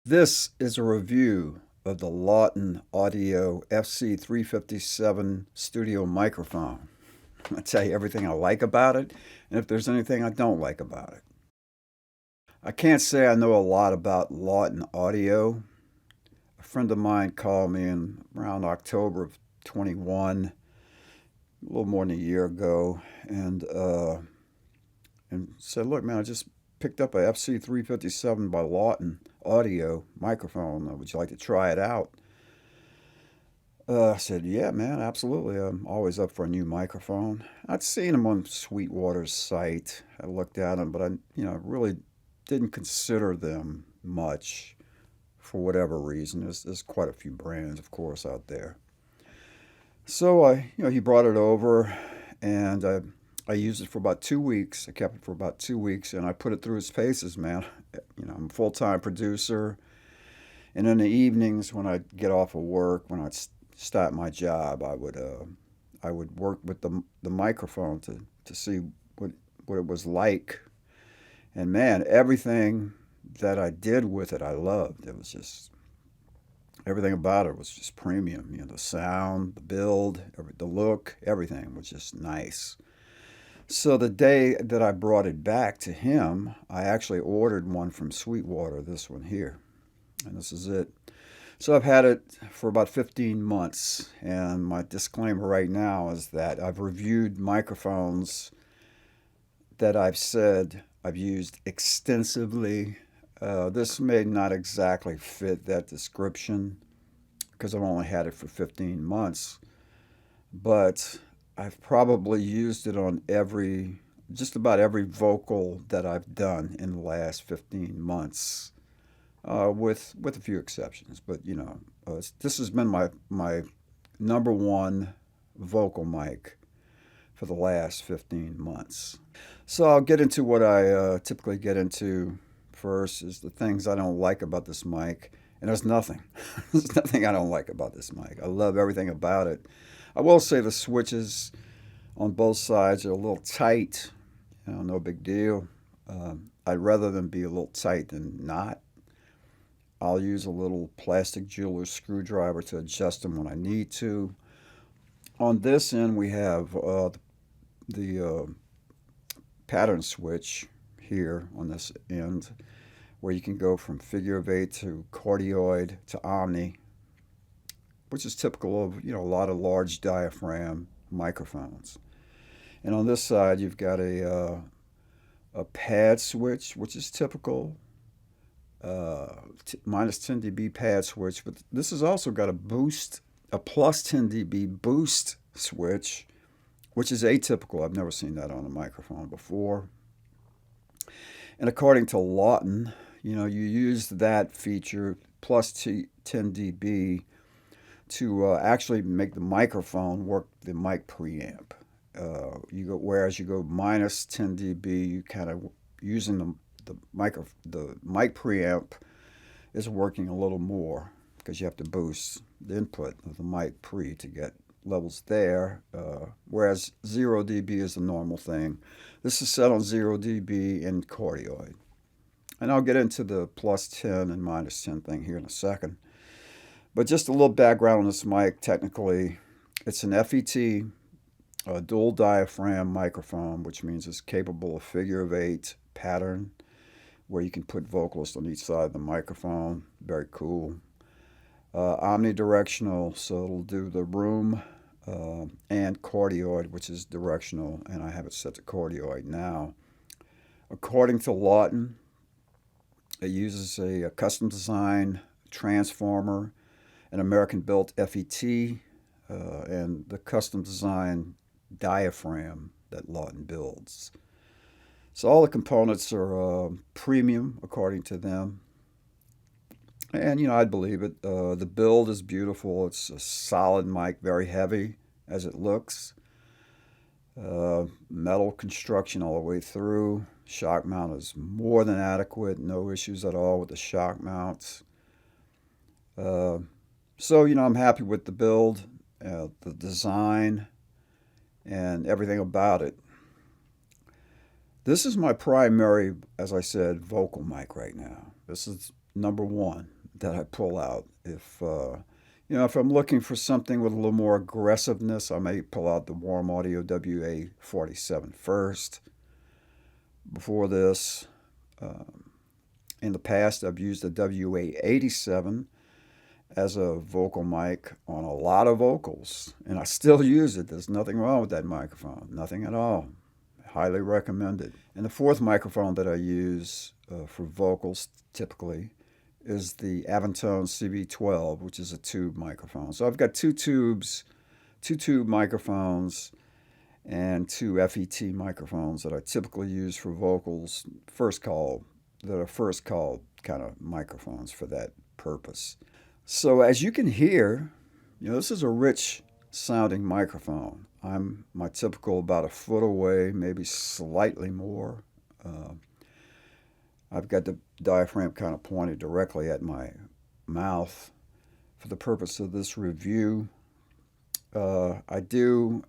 This is a review of the Lauten Audio FC357 studio microphone. I'll tell you everything I like about it and if there's anything I don't like about it. I can't say I know a lot about Lauten Audio. A friend of mine called me in around October of 21, a little more than a year ago, and said, "Look, man, I just picked up a FC357 by Lauten Audio microphone. Would you like to try it out?" I said, "Yeah, man, absolutely. I'm always up for a new microphone." I'd seen them on Sweetwater's site. I looked at them, but I really didn't consider them much for whatever reason. There's quite a few brands, of course, out there. So he brought it over, and I used it for about 2 weeks. I kept it for about 2 weeks, and I put it through its paces, man. I'm a full-time producer, and in the evenings when I'd get off of work, when I'd start my job, I would work with the microphone to see what it was like. And man, everything that I did with it, I loved. It was just everything about it was just premium. The sound, the build, the look, everything was just nice. So the day that I brought it back to him, I actually ordered one from Sweetwater, this one here. And this is it. So I've had it for about 15 months. And my disclaimer right now is that I've reviewed microphones that I've said I've used extensively. This may not exactly fit that description because I've only had it for 15 months. But I've probably used it on just about every vocal that I've done in the last 15 months, with a few exceptions. But this has been my number one vocal mic for the last 15 months. So I'll get into what I typically get into first is the things I don't like about this mic. And there's nothing. There's nothing I don't like about this mic. I love everything about it. I will say the switches on both sides are a little tight. No big deal. I'd rather them be a little tight than not. I'll use a little plastic jeweler's screwdriver to adjust them when I need to. On this end, we have the pattern switch here on this end, where you can go from figure of eight to cardioid to omni, which is typical of a lot of large diaphragm microphones. And on this side, you've got a pad switch, which is typical, minus 10 dB pad switch. But this has also got a plus 10 dB boost switch, which is atypical. I've never seen that on a microphone before. And according to Lauten, you use that feature plus 10 dB to actually make the microphone work the mic preamp. Whereas you go minus 10 dB, you kind of using the mic preamp is working a little more because you have to boost the input of the mic pre to get levels there. Whereas 0 dB is the normal thing. This is set on 0 dB in cardioid. And I'll get into the plus 10 and minus 10 thing here in a second. But just a little background on this mic. Technically, it's an FET, a dual diaphragm microphone, which means it's capable of figure of eight pattern, where you can put vocalists on each side of the microphone. Very cool. Omnidirectional, so it'll do the room and cardioid, which is directional, and I have it set to cardioid now. According to Lauten, it uses a custom design transformer, an American-built FET, and the custom design diaphragm that Lauten builds. So all the components are premium according to them. And I'd believe it. The build is beautiful. It's a solid mic, very heavy as it looks. Metal construction all the way through. Shock mount is more than adequate. No issues at all with the shock mounts. So I'm happy with the build, the design, and everything about it. This is my primary, as I said, vocal mic right now. This is number one that I pull out. If I'm looking for something with a little more aggressiveness, I may pull out the Warm Audio WA-47 first. Before this, in the past, I've used the WA-87 as a vocal mic on a lot of vocals, and I still use it. There's nothing wrong with that microphone, nothing at all. Highly recommended. And the fourth microphone that I use for vocals typically is the Avantone CB12, which is a tube microphone. So I've got two tubes, two tube microphones, and two FET microphones that I typically use for vocals, that are first called kind of microphones for that purpose. So as you can hear, this is a rich sounding microphone. I'm my typical about a foot away, maybe slightly more. Uh, I've got the diaphragm kind of pointed directly at my mouth. For the purpose of this review, I do,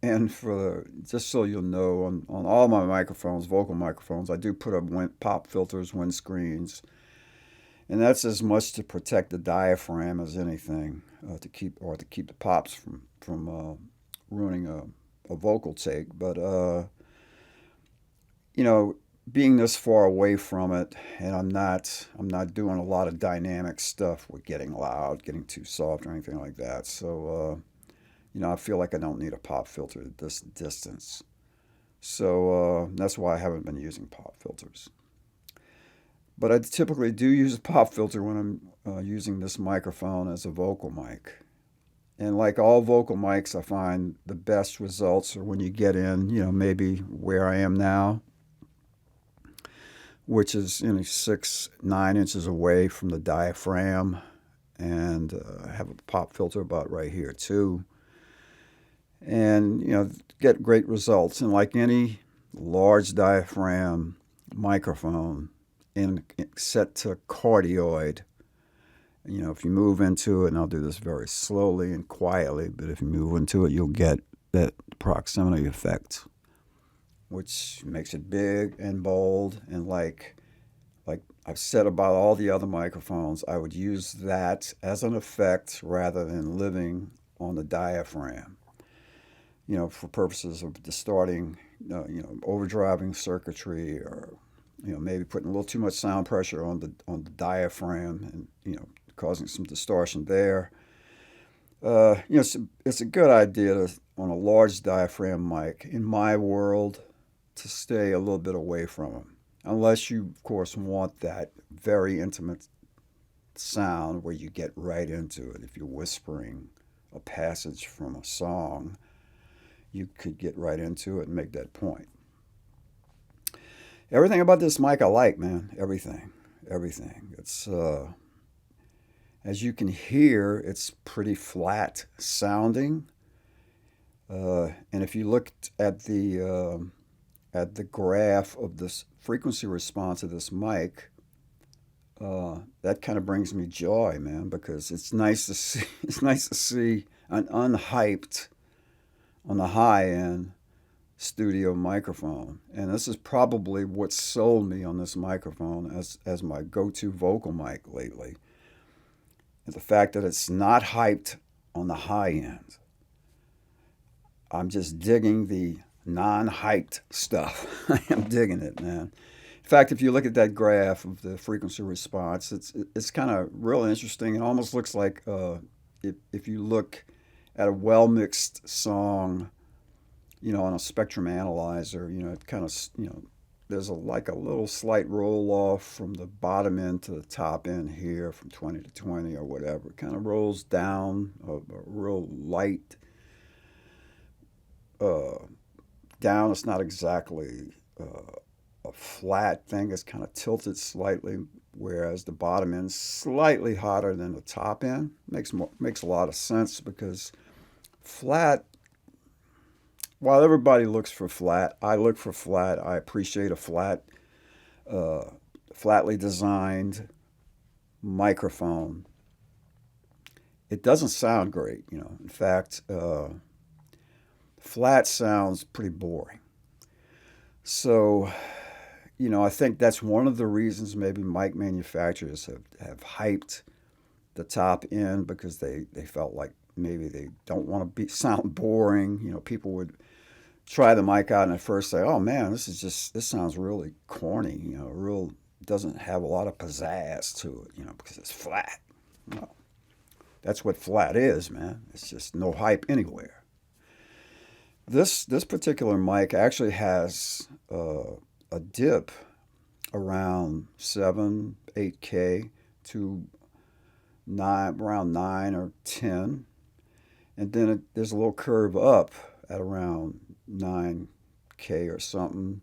and for just so you'll know, on all my microphones, vocal microphones, I do put up pop filters, windscreens, and that's as much to protect the diaphragm as anything, to keep the pops from ruining a vocal take. But you know, being this far away from it, and I'm not doing a lot of dynamic stuff with getting loud, getting too soft, or anything like that. So I feel like I don't need a pop filter at this distance. So that's why I haven't been using pop filters. But I typically do use a pop filter when I'm using this microphone as a vocal mic. And like all vocal mics, I find the best results are when you get in, maybe where I am now, which is 6-9 inches away from the diaphragm, and I have a pop filter about right here too, and get great results. And like any large diaphragm microphone, set to cardioid, if you move into it, and I'll do this very slowly and quietly, but if you move into it, you'll get that proximity effect, which makes it big and bold. And like I've said about all the other microphones, I would use that as an effect rather than living on the diaphragm, for purposes of distorting, overdriving circuitry, or maybe putting a little too much sound pressure on the diaphragm, and causing some distortion there. It's a good idea on a large diaphragm mic, in my world, to stay a little bit away from them, unless you, of course, want that very intimate sound where you get right into it. If you're whispering a passage from a song, you could get right into it and make that point. Everything about this mic I like, man. Everything. It's as you can hear, it's pretty flat sounding. And if you looked at the graph of this frequency response of this mic, that kind of brings me joy, man, because it's nice to see. It's nice to see an unhyped, on the high end, studio microphone. And this is probably what sold me on this microphone as my go-to vocal mic lately. The fact that it's not hyped on the high end. I'm just digging the non-hyped stuff. I am digging it, man. In fact, if you look at that graph of the frequency response, it's kind of real interesting. It almost looks like if you look at a well-mixed song, on a spectrum analyzer, it kind of, there's like a little slight roll off from the bottom end to the top end here, from 20 to 20 or whatever. It kind of rolls down a real light down. It's not exactly a flat thing. It's kind of tilted slightly, whereas the bottom end is slightly hotter than the top end. Makes a lot of sense, because flat, while everybody looks for flat, I look for flat. I appreciate a flatly designed microphone. It doesn't sound great, In fact, flat sounds pretty boring. So, I think that's one of the reasons maybe mic manufacturers have hyped the top end because they felt like maybe they don't want to be sound boring. People would try the mic out and at first say, "Oh man, this sounds really corny." Real doesn't have a lot of pizzazz to it. Because it's flat. Well, that's what flat is, man. It's just no hype anywhere. This particular mic actually has a dip around 7, 8K to around 9 or 10, and then there's a little curve up at around 9K or something.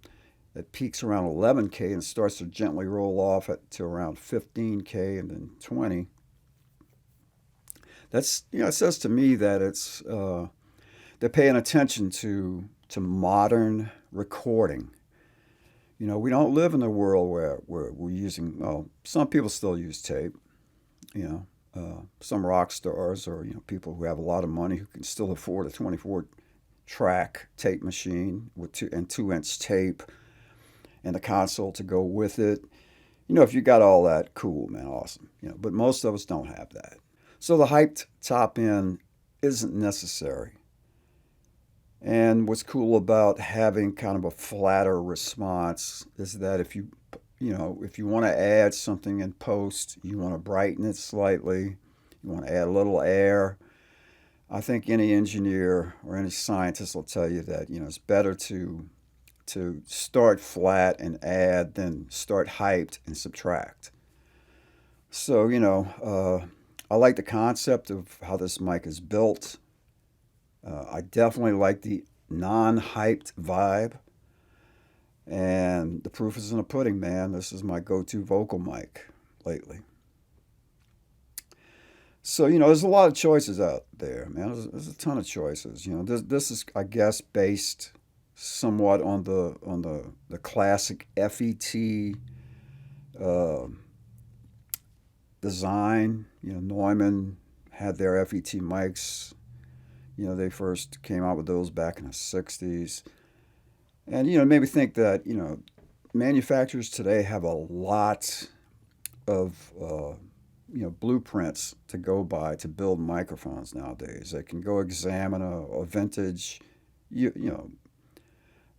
It peaks around 11K and starts to gently roll off to around 15K and then 20. That's it says to me that they're paying attention to modern recording. We don't live in a world where we're using. Well, some people still use tape. Some rock stars or people who have a lot of money who can still afford a 24 track tape machine with 2-inch tape and a console to go with it. If you got all that, cool, man, awesome. But most of us don't have that. So the hyped top end isn't necessary. And what's cool about having kind of a flatter response is that if you want to add something in post, you want to brighten it slightly, you want to add a little air. I think any engineer or any scientist will tell you that it's better to start flat and add than start hyped and subtract. So I like the concept of how this mic is built. I definitely like the non-hyped vibe. And the proof is in the pudding, man. This is my go-to vocal mic lately. So, there's a lot of choices out there, man. There's a ton of choices. This is, I guess, based somewhat on the classic FET uh, design. Neumann had their FET mics. They first came out with those back in the 60s. And, it made me think that, manufacturers today have a lot of, blueprints to go by to build microphones nowadays. They can go examine a vintage,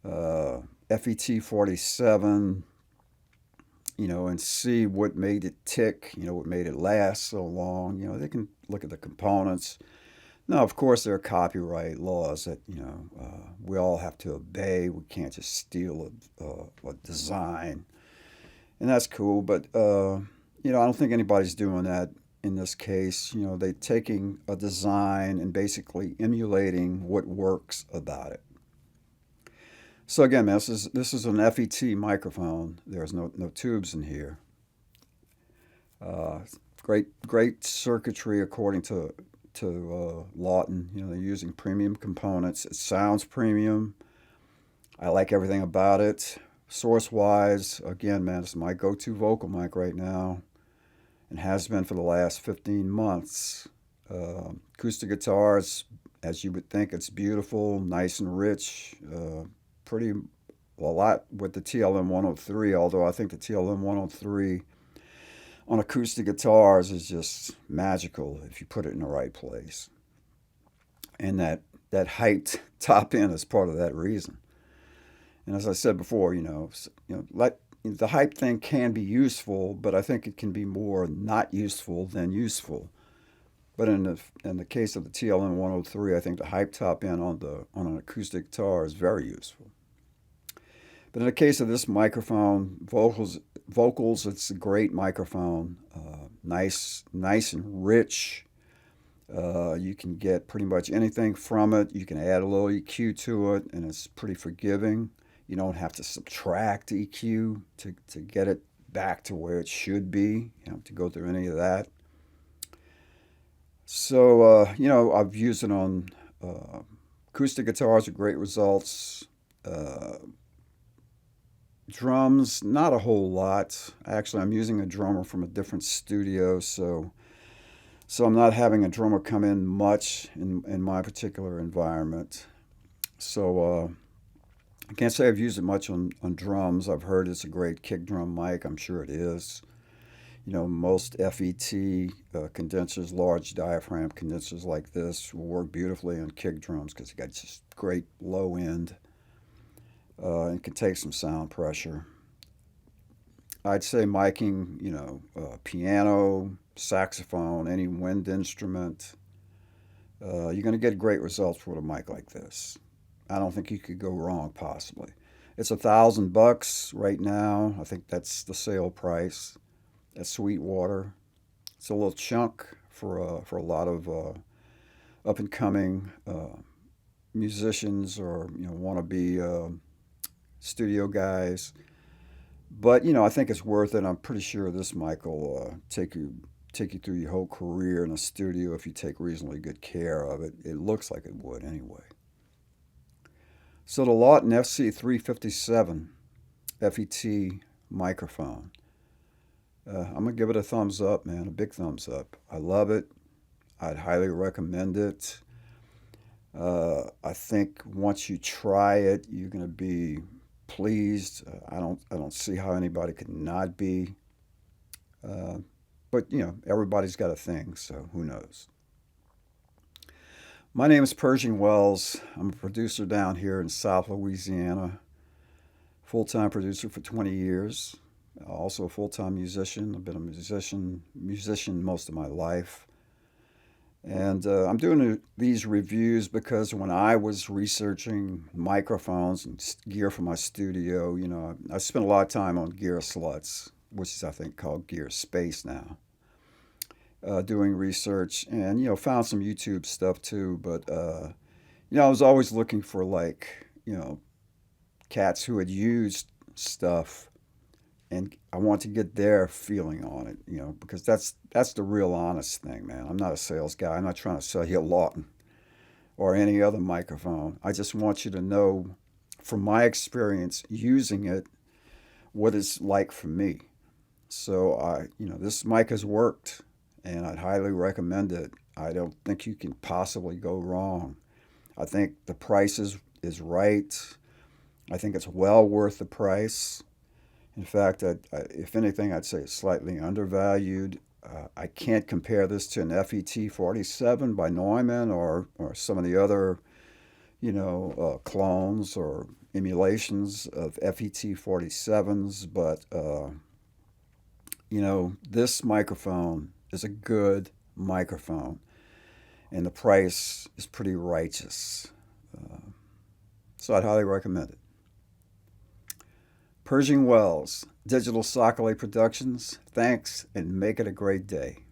FET 47, and see what made it tick, what made it last so long. They can look at the components. Now, of course, there are copyright laws that we all have to obey. We can't just steal a design, and that's cool. But I don't think anybody's doing that in this case. They're taking a design and basically emulating what works about it. So again, man, this is an FET microphone. There's no tubes in here. Great circuitry according to Lauten. They're using premium components. It sounds premium. I like everything about it. Source wise, again, man, it's my go-to vocal mic right now and has been for the last 15 months. Acoustic guitars, as you would think, it's beautiful, nice and rich. Pretty a lot with the TLM 103, although I think the TLM 103 on acoustic guitars is just magical if you put it in the right place. And that hyped top end is part of that reason. And as I said before, the hype thing can be useful, but I think it can be more not useful than useful. But in the case of the TLM 103, I think the hype top end on an acoustic guitar is very useful. But in the case of this microphone, vocals, it's a great microphone. Nice and rich. You can get pretty much anything from it. You can add a little EQ to it, and it's pretty forgiving. You don't have to subtract EQ to get it back to where it should be. You don't have to go through any of that. So, I've used it on acoustic guitars with great results. Drums, not a whole lot. Actually, I'm using a drummer from a different studio, so I'm not having a drummer come in much in my particular environment. So I can't say I've used it much on drums. I've heard it's a great kick drum mic. I'm sure it is. You know, most FET condensers, large diaphragm condensers like this, will work beautifully on kick drums because it got just great low end and can take some sound pressure. I'd say miking, piano, saxophone, any wind instrument, you're going to get great results with a mic like this. I don't think you could go wrong, possibly. It's $1,000 right now. I think that's the sale price at Sweetwater. It's a little chunk for a lot of up and coming musicians or want to be studio guys. But I think it's worth it. I'm pretty sure this mic will take you through your whole career in a studio if you take reasonably good care of it. It looks like it would anyway. So the Lauten FC357 FET microphone. I'm gonna give it a thumbs up, man. A big thumbs up. I love it. I'd highly recommend it. I think once you try it, you're gonna be pleased. I don't see how anybody could not be. Uh, but everybody's got a thing, so who knows? My name is Pershing Wells. I'm a producer down here in South Louisiana. Full-time producer for 20 years. Also a full-time musician. I've been a musician most of my life. And I'm doing these reviews because when I was researching microphones and gear for my studio, I spent a lot of time on Gear Sluts, which is I think called Gear Space now, doing research and found some YouTube stuff too. But I was always looking for like cats who had used stuff and I want to get their feeling on it, because that's the real honest thing, man. I'm not a sales guy. I'm not trying to sell you a Lawton or any other microphone. I just want you to know, from my experience using it, what it's like for me. So this mic has worked, and I'd highly recommend it. I don't think you can possibly go wrong. I think the price is right. I think it's well worth the price. In fact, if anything, I'd say it's slightly undervalued. I can't compare this to an FET 47 by Neumann or some of the other, clones or emulations of FET 47s, but, this microphone is a good microphone, and the price is pretty righteous. Uh, so I'd highly recommend it. Pershing Wells, Digital Sacalait Productions. Thanks, and make it a great day.